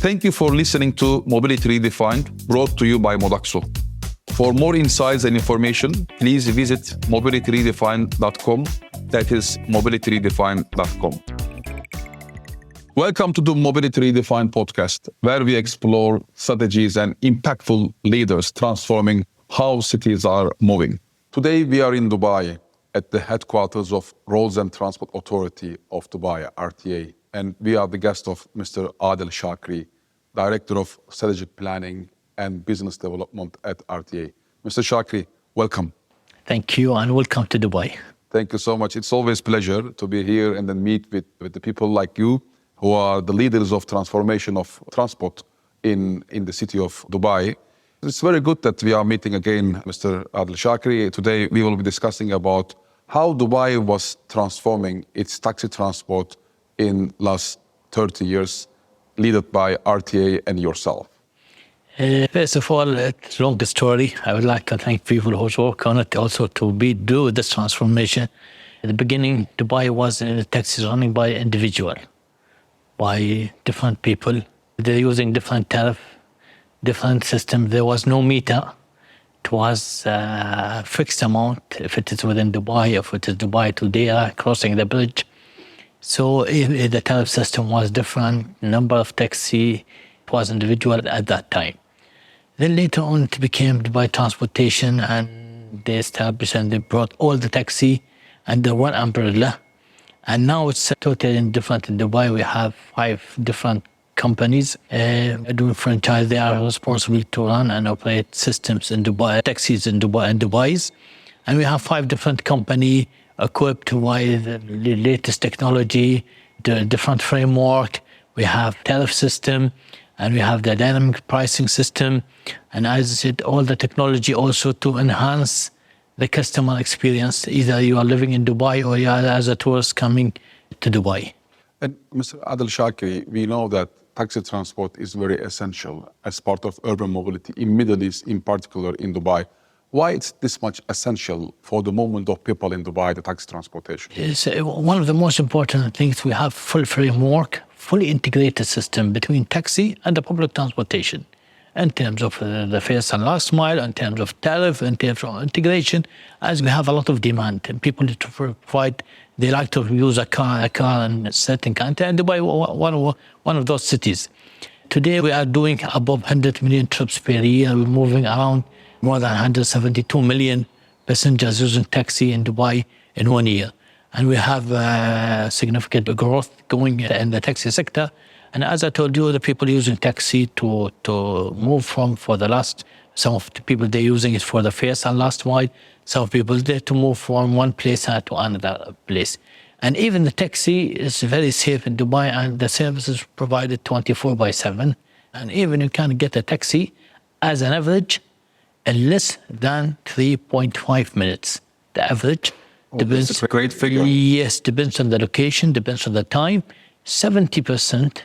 Thank you for listening to Mobility Redefined, brought to you by Modaxo. For more insights and information, please visit mobilityredefined.com. That is mobilityredefined.com. Welcome to the Mobility Redefined podcast, where we explore strategies and impactful leaders transforming how cities are moving. Today, we are in Dubai at the headquarters of Roads and Transport Authority of Dubai, RTA. And we are the guest of Mr. Adel Shakeri, Director of Strategic Planning and Business Development at RTA. Mr. Shakeri, welcome. Thank you, and welcome to Dubai. Thank you so much. It's always a pleasure to be here and then meet with the people like you, who are the leaders of transformation of transport in the city of Dubai. It's very good that we are meeting again, Mr. Adel Shakeri. Today, we will be discussing about how Dubai was transforming its taxi transport in last 30 years, led by RTA and yourself. First of all, it's a long story. I would like to thank people who work on it also to do this transformation. At the beginning, Dubai was taxis running by individual, by different people. They're using different tariff, different system. There was no meter. It was a fixed amount if it is within Dubai, if it is Dubai to Deira, crossing the bridge. So the tariff system was different, number of taxi was individual at that time. Then later on it became Dubai Transportation, and they established and they brought all the taxi under one umbrella. And now it's totally different. In Dubai we have 5 different companies doing franchise. They are responsible to run and operate systems in Dubai, taxis in Dubai and Dubai's. And we have 5 different companies equipped with the latest technology, the different framework. We have tariff system, and we have the dynamic pricing system. And as I said, all the technology also to enhance the customer experience. Either you are living in Dubai or you are as a tourist coming to Dubai. And Mr. Adel Shakeri, we know that taxi transport is very essential as part of urban mobility in Middle East, in particular in Dubai. Why it's this much essential for the movement of people in Dubai, the taxi transportation? It's one of the most important things. We have full framework, fully integrated system between taxi and the public transportation in terms of the first and last mile, in terms of tariff, in terms of integration, as we have a lot of demand and people need to provide. They like to use a car in a certain country, and Dubai one of those cities. Today we are doing above 100 million trips per year. We're moving around more than 172 million passengers using taxi in Dubai in 1 year. And we have significant growth going in the taxi sector. And as I told you, the people using taxi to move from for the last, some of the people they're using it for the first and last mile. Some people there to move from one place to another place. And even the taxi is very safe in Dubai, and the service is provided 24/7. And even you can get a taxi as an average in less than 3.5 minutes. The average depends. That's a great figure. Yes, depends on the location, depends on the time. 70%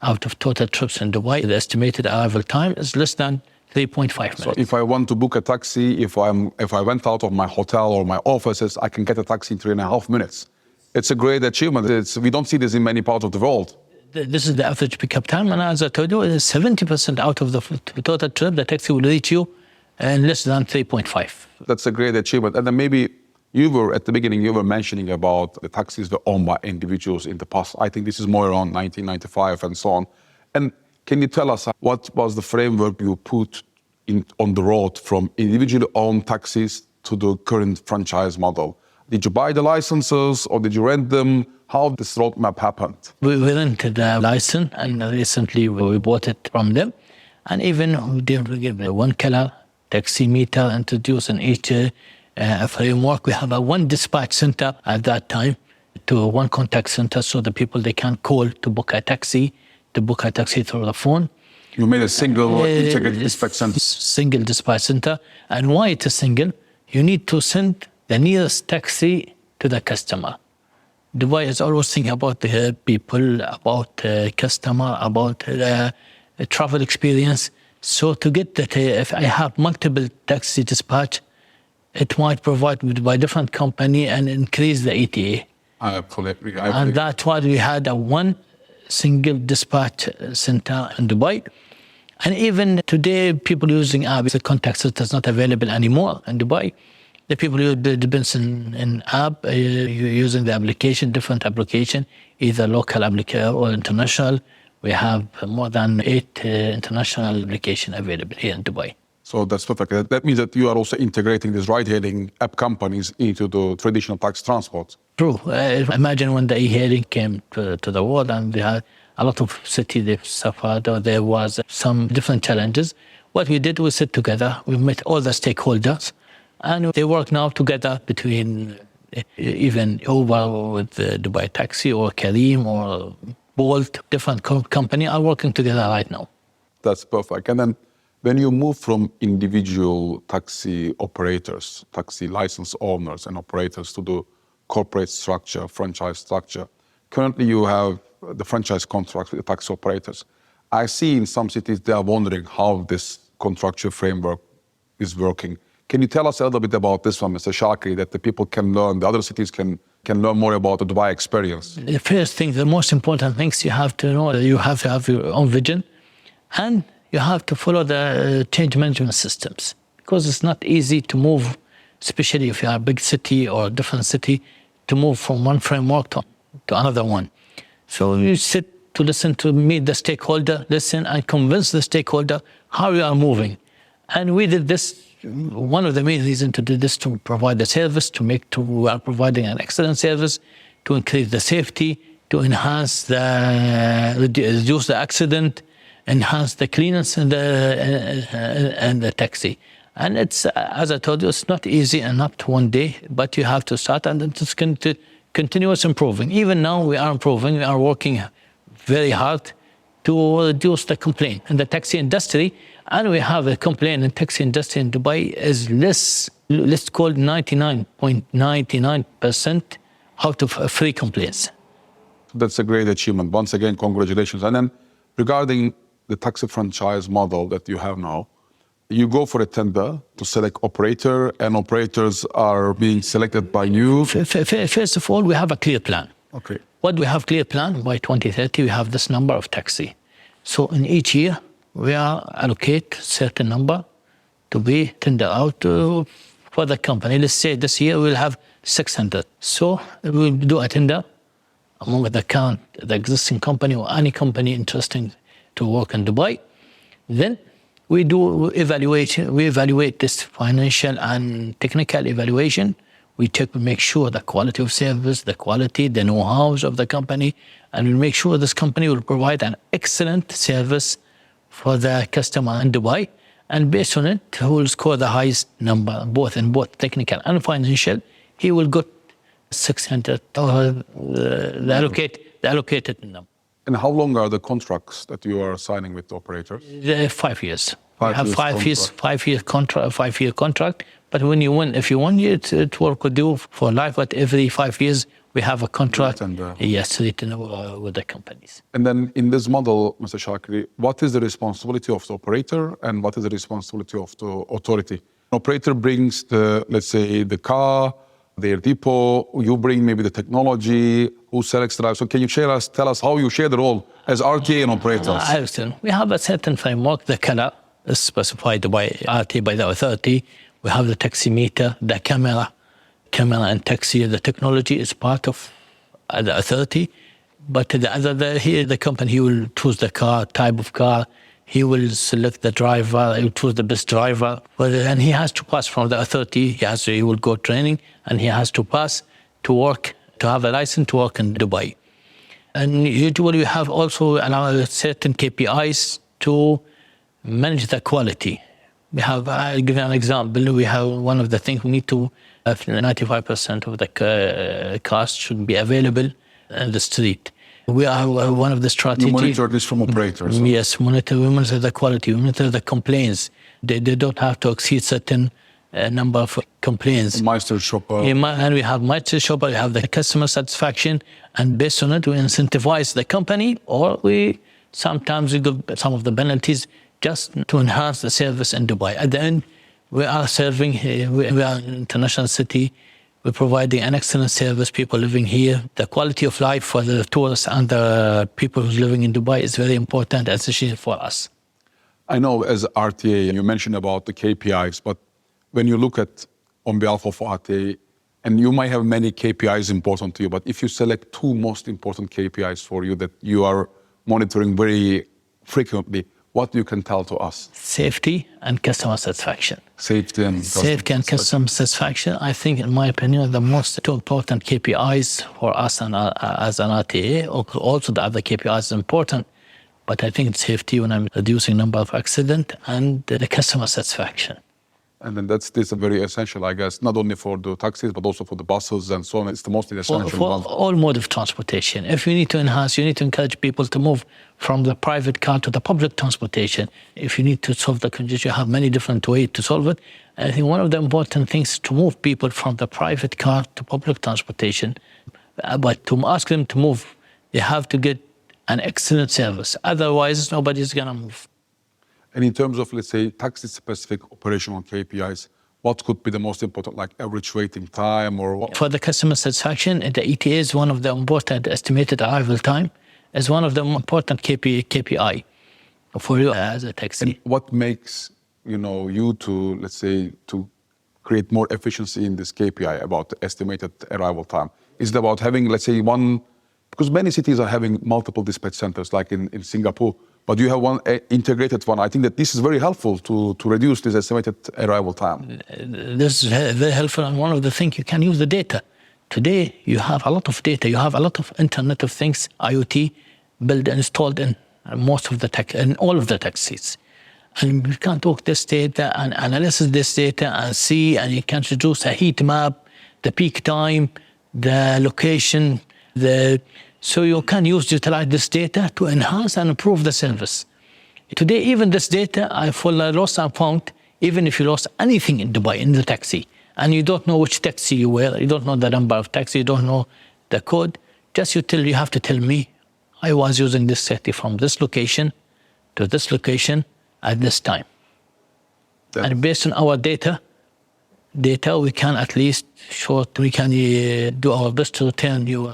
out of total trips in Dubai, the estimated arrival time is less than 3.5 minutes. So if I want to book a taxi, if I went out of my hotel or my offices, I can get a taxi in 3.5 minutes. It's a great achievement. We don't see this in many parts of the world. This is the average pickup time, and as I told you, it is 70% out of the total trip. The taxi will reach you in less than 3.5. That's a great achievement. And then maybe at the beginning, you were mentioning about the taxis were owned by individuals in the past. I think this is more around 1995 and so on. And can you tell us what was the framework you put on the road from individually owned taxis to the current franchise model? Did you buy the licenses or did you rent them? How this roadmap happened? We rented the license, and recently we bought it from them. And even we did give one color taxi meter introduced in each framework. We have one dispatch center at that time to one contact center, so the people they can call to book a taxi through the phone. You made a single integrated dispatch center. Single dispatch center. And why it is single? You need to send the nearest taxi to the customer. Dubai is always thinking about the people, about the customer, about the travel experience. So to get that, if I have multiple taxi dispatch, it might provide by different company and increase the ETA. Absolutely. And that's why we had a one single dispatch center in Dubai. And even today, people using apps, the contact center is not available anymore in Dubai. The people who depends in app, using the application, different application, either local application or international. We have more than 8 international applications available here in Dubai. So that's perfect. That means that you are also integrating these ride-hailing app companies into the traditional taxi transport. True. Imagine when the e-hailing came to the world, and they had a lot of cities they suffered, or there was some different challenges. What we did, we sit together, we met all the stakeholders, and they work now together between even Uber with Dubai Taxi or Careem or Bolt, different company are working together right now. That's perfect. And then when you move from individual taxi operators, taxi license owners and operators to the corporate structure, franchise structure, currently you have the franchise contracts with the taxi operators. I see in some cities they are wondering how this contractual framework is working. Can you tell us a little bit about this one, Mr. Shakeri, that the people can learn, the other cities can learn more about the Dubai experience? The first thing, the most important things you have to know, you have to have your own vision, and you have to follow the change management systems, because it's not easy to move, especially if you are a big city or a different city, to move from one framework to another one. So you sit to listen, to meet the stakeholder, listen and convince the stakeholder how you are moving. And we did this. One of the main reasons to do this, to provide the service, we are providing an excellent service, to increase the safety, to enhance reduce the accident, enhance the cleanliness and the taxi. And it's, as I told you, it's not easy and not one day, but you have to start, and it's continuous improving. Even now we are improving, we are working very hard to reduce the complaint in the taxi industry. And we have a complaint in the taxi industry in Dubai is less, let's call 99.99% out of free complaints. That's a great achievement. Once again, congratulations. And then regarding the taxi franchise model that you have now, you go for a tender to select operator, and operators are being selected by you. First of all, we have a clear plan. Okay. What we have clear plan, by 2030, we have this number of taxi. So in each year, we are allocate certain number to be tender out for the company. Let's say this year we'll have 600. So we'll do a tender among the existing company or any company interested to work in Dubai. Then we do evaluation. We evaluate this financial and technical evaluation. We make sure the quality of service, the quality, the know-hows of the company, and we make sure this company will provide an excellent service for the customer in Dubai. And based on it, who will score the highest number, both technical and financial, he will get 600, the allocated number. And how long are the contracts that you are signing with the operators? 5 years. 5 have years 5-year contract. 5-year contract. But when you win, if you win, it work with you for life. But every 5 years, we have a contract. Yes, written with the companies. And then in this model, Mr. Shakeri, what is the responsibility of the operator and what is the responsibility of the authority? An operator brings let's say, the car, their depot. You bring maybe the technology. Who selects the driver? So can you tell us how you share the role as RTA and operators? I understand. We have a certain framework. The color is specified by RTA, by the authority. We have the taximeter, the camera and taxi. The technology is part of the authority. But the company, he will choose the car, type of car. He will select the driver. He will choose the best driver. And he has to pass from the authority. He will go training, and he has to pass to work, to have a license to work in Dubai. And usually we have also certain KPIs to manage the quality. We have, I'll give you an example. We have one of the things we need to have 95% of the cars should be available in the street. We are one of the strategies. You monitor this from operators? Yes, we monitor the quality, we monitor the complaints. They don't have to exceed certain number of complaints. Meister Shopper. And we have Meister Shopper, we have the customer satisfaction, and based on it, we incentivize the company, or sometimes we give some of the penalties just to enhance the service in Dubai. At the end, we are serving, we are an international city. We're providing an excellent service, people living here. The quality of life for the tourists and the people who's living in Dubai is very important, especially for us. I know as RTA, you mentioned about the KPIs, but when you look at on behalf of RTA, and you might have many KPIs important to you, but if you select two most important KPIs for you that you are monitoring very frequently, what you can tell to us? Safety and customer satisfaction. Safety and Customer satisfaction, I think, in my opinion, are the most two important KPIs for us and as an RTA. Also, the other KPIs are important, but I think safety when I'm reducing number of accidents and the customer satisfaction. And then this is very essential, I guess, not only for the taxis, but also for the buses and so on. It's the most essential For all mode of transportation. If you need to enhance, you need to encourage people to move from the private car to the public transportation. If you need to solve the congestion, you have many different ways to solve it. And I think one of the important things is to move people from the private car to public transportation. But to ask them to move, they have to get an excellent service. Otherwise, nobody's going to move. And in terms of, let's say, taxi-specific operational KPIs, what could be the most important, like average waiting time or what? For the customer satisfaction, the ETA is one of the important estimated arrival time, is one of the important KPI for you as a taxi. And what makes, you to, let's say, to create more efficiency in this KPI about the estimated arrival time? Is it about having, let's say, because many cities are having multiple dispatch centers, like in Singapore, but you have one integrated one. I think that this is very helpful to reduce this estimated arrival time. This is very helpful, and one of the things you can use the data. Today, you have a lot of data. You have a lot of Internet of Things, IoT, built and installed in most of in all of the taxis. And you can talk this data and analyze this data and see, and you can introduce a heat map, the peak time, the location, so you can utilize this data to enhance and improve the service. Today, even this data, for lost and found, even if you lost anything in Dubai, in the taxi, and you don't know which taxi you were, you don't know the number of taxi, you don't know the code, just you have to tell me, I was using this taxi from this location to this location at this time. And based on our data, we can at least we can do our best to return you.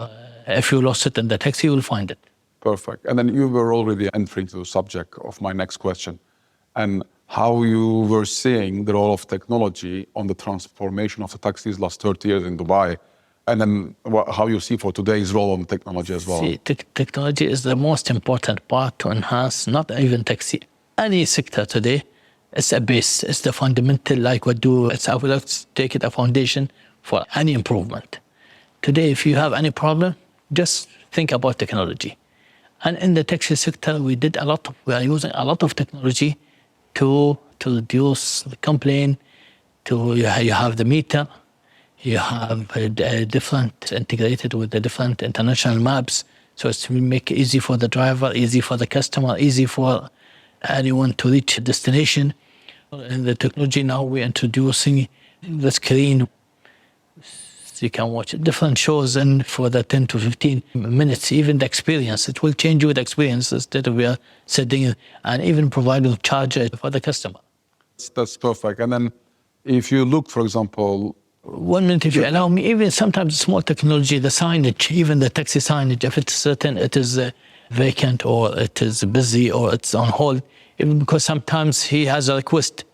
If you lost it in the taxi, you will find it. Perfect. And then you were already entering to the subject of my next question, and how you were seeing the role of technology on the transformation of the taxis last 30 years in Dubai, and then how you see for today's role on technology as well. See, technology is the most important part to enhance, not even taxi, any sector today. It's a base, it's the fundamental, I would like to take it a foundation for any improvement. Today, if you have any problem, just think about technology. And in the taxi sector, we are using a lot of technology to reduce the complaint. You have the meter, you have different integrated with the different international maps. So it's to make it easy for the driver, easy for the customer, easy for anyone to reach a destination. In the technology now, we're introducing the screen. You can watch different shows and for the 10 to 15 minutes, even the experience. It will change you the experience instead of we are sitting and even providing charger for the customer. That's perfect. And then if you look, for example... 1 minute, if you allow me, even sometimes small technology, the signage, even the taxi signage, if it's certain it is vacant or it is busy or it's on hold, even because sometimes he has a request.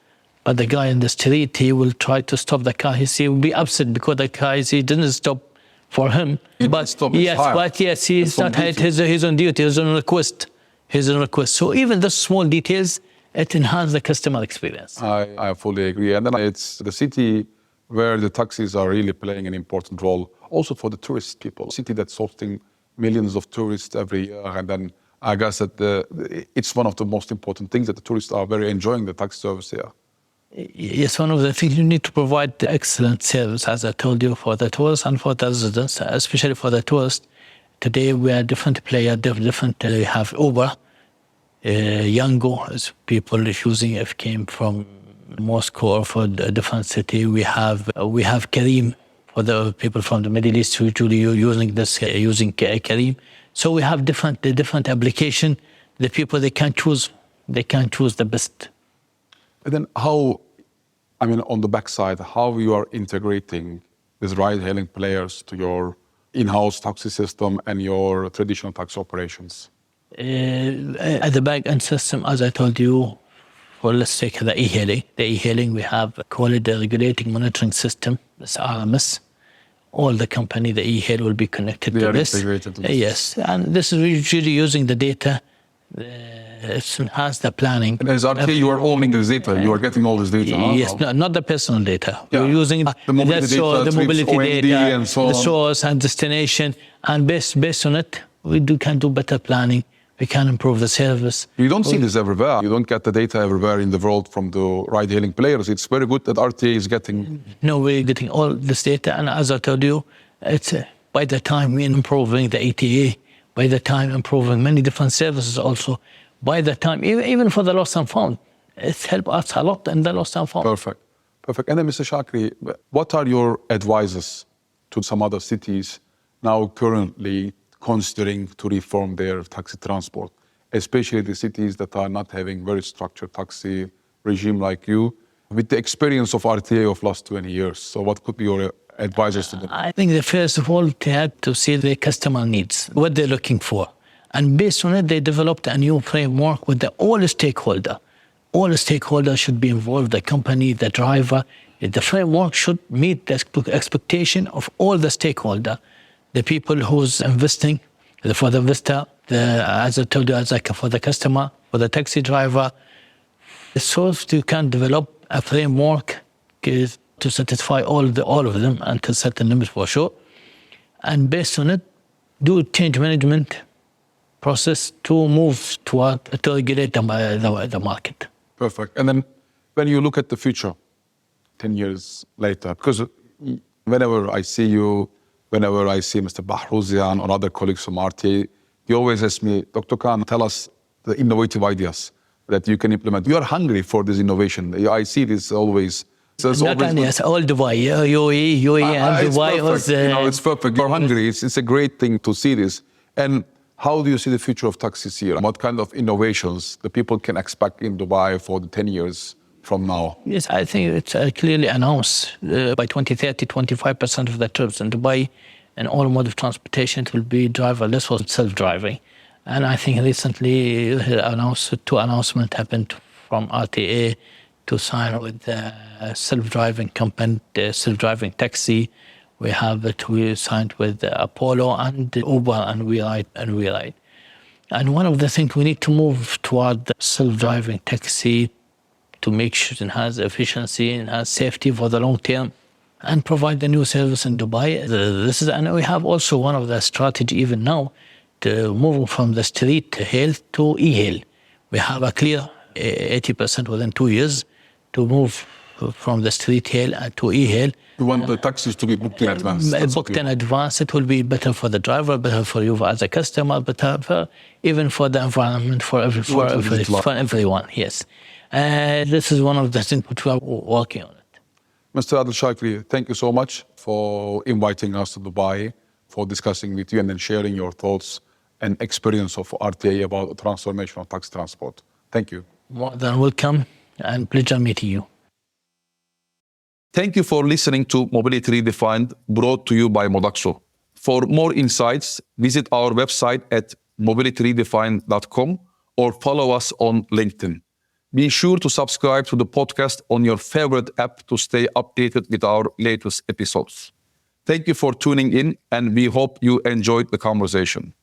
But the guy in the street, he will try to stop the car. He will be upset because the car, he didn't stop for him. He's on duty, he's on request. So even the small details, it enhances the customer experience. I fully agree. And then it's the city where the taxis are really playing an important role, also for the tourist people. A city that's hosting millions of tourists every year. And then I guess that it's one of the most important things that the tourists are very enjoying the taxi service here. Yes, one of the things you need to provide the excellent service, as I told you, for the tourists and for the residents, especially for the tourists. Today we are different players, we have Uber, Yango, as people using if came from Moscow or for a different city. We have Kareem for the people from the Middle East who usually using Kareem. So we have different application. The people they can choose the best. And then on the backside, how you are integrating these ride-hailing players to your in-house taxi system and your traditional taxi operations? At the back-end system, as I told you, well, let's take the e-hailing. The e-hailing, we have called it the regulating monitoring system, that's RMS. All the company, the e-hail will be connected to this. Integrated to this. Yes, and this is usually using the data. It has the planning. And as RTA, you are owning this data. You are getting all this data. Yes, not the personal data. Yeah. We're using the mobility data, the mobility OND data, and so the on. source and destination, and based on it, we can do better planning. We can improve the service. You don't see this everywhere. You don't get the data everywhere in the world from the ride-hailing players. It's very good that RTA is getting... No, we're getting all this data, and as I told you, it's by the time we're improving the ETA, by the time improving many different services also, by the time, even for the lost and found, it's helped us a lot in the lost and found. Perfect. And then, Mr. Shakeri, what are your advices to some other cities now currently considering to reform their taxi transport, especially the cities that are not having very structured taxi regime like you, with the experience of RTA of last 20 years? So what could be your advices to them? I think that first of all, they had to see their customer needs, what they're looking for. And based on it, they developed a new framework with all the stakeholders. All the stakeholders should be involved, the company, the driver. The framework should meet the expectation of all the stakeholders. The people who's investing, for the investor, as I told you, as like for the customer, for the taxi driver. So you can develop a framework to satisfy all of them until certain limits for sure. And based on it, do change management process to move to regulate the market. Perfect. And then when you look at the future, 10 years later, because whenever I see you, whenever I see Mr. Bahrouzian or other colleagues from RTA, you always ask me, Dr. Kaan, tell us the innovative ideas that you can implement. You are hungry for this innovation. I see this always. So Not only all Dubai, UAE and Dubai. It's perfect. You're hungry. It's a great thing to see this. And how do you see the future of taxis here? What kind of innovations the people can expect in Dubai for the 10 years from now? Yes, I think it's clearly announced by 2030, 25% of the trips in Dubai and all mode of transportation will be driverless or self-driving. And I think recently two announcements happened from RTA to sign with the self-driving company, the self-driving taxi. We signed with Apollo and Uber and WeRide. And one of the things we need to move toward the self-driving taxi to make sure it has efficiency and has safety for the long term and provide the new service in Dubai. And we have also one of the strategy even now to move from the street hail to e-hail. We have a clear 80% within 2 years to move from the street hail to e-hail. You want the taxis to be booked in advance? Booked in advance. It will be better for the driver, better for you as a customer, better even for the environment, for everyone. Yes. This is one of the things which we are working on it. Mr. Adel Shakeri, thank you so much for inviting us to Dubai, for discussing with you and then sharing your thoughts and experience of RTA about the transformation of taxi transport. Thank you. More than welcome and pleasure meeting you. Thank you for listening to Mobility Redefined, brought to you by Modaxo. For more insights, visit our website at mobilityredefined.com or follow us on LinkedIn. Be sure to subscribe to the podcast on your favorite app to stay updated with our latest episodes. Thank you for tuning in, and we hope you enjoyed the conversation.